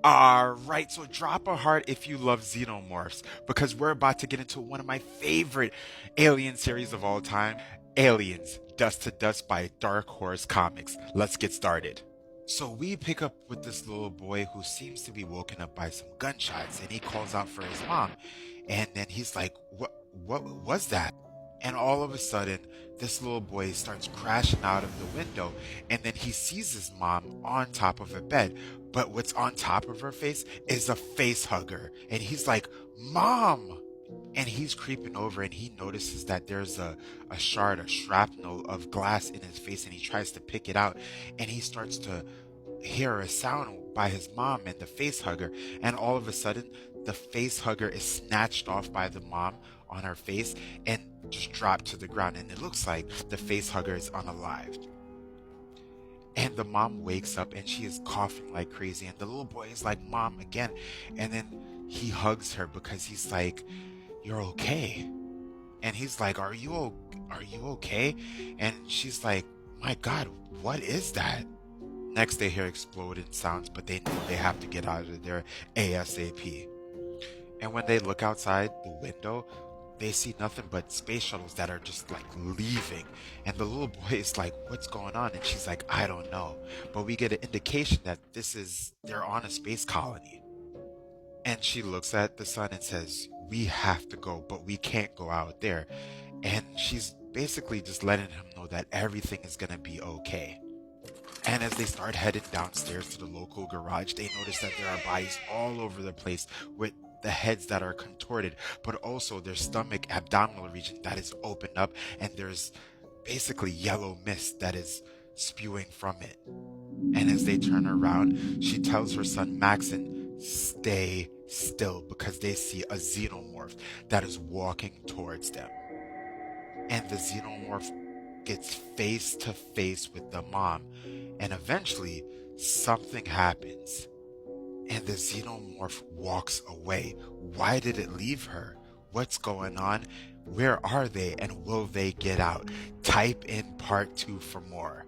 Alright, so drop a heart if you love xenomorphs, because we're about to get into one of my favorite alien series of all time, Aliens, Dust to Dust by Dark Horse Comics. Let's get started. So we pick up with this little boy who seems to be woken up by some gunshots, and he calls out for his mom. And then he's like, what was that? And all of a sudden, this little boy starts crashing out of the window, and then he sees his mom on top of a bed. But what's on top of her face is a face hugger. And he's like, Mom! And he's creeping over and he notices that there's a shard, a shrapnel of glass in his face, and he tries to pick it out, and he starts to hear a sound by his mom and the face hugger, and all of a sudden the face hugger is snatched off by the mom on her face and just dropped to the ground, and it looks like the face hugger is unalived. And the mom wakes up and she is coughing like crazy, and the little boy is like, Mom, again. And then he hugs her because he's like, you're okay. And he's like, are you okay? And she's like, my God, what is that? Next, they hear exploding sounds, but they know they have to get out of there ASAP. And when they look outside the window, they see nothing but space shuttles that are just like leaving. And the little boy is like, what's going on? And she's like, I don't know. But we get an indication that they're on a space colony. And she looks at the sun and says, we have to go, but we can't go out there. And she's basically just letting him know that everything is going to be okay. And as they start heading downstairs to the local garage, they notice that there are bodies all over the place with the heads that are contorted, but also their stomach, abdominal region that is opened up, and there's basically yellow mist that is spewing from it. And as they turn around, she tells her son Maxon, stay still, because they see a xenomorph that is walking towards them. And the xenomorph gets face to face with the mom, and eventually something happens, and the xenomorph walks away. Why did it leave her? What's going on? Where are they, and will they get out? Type in part 2 for more.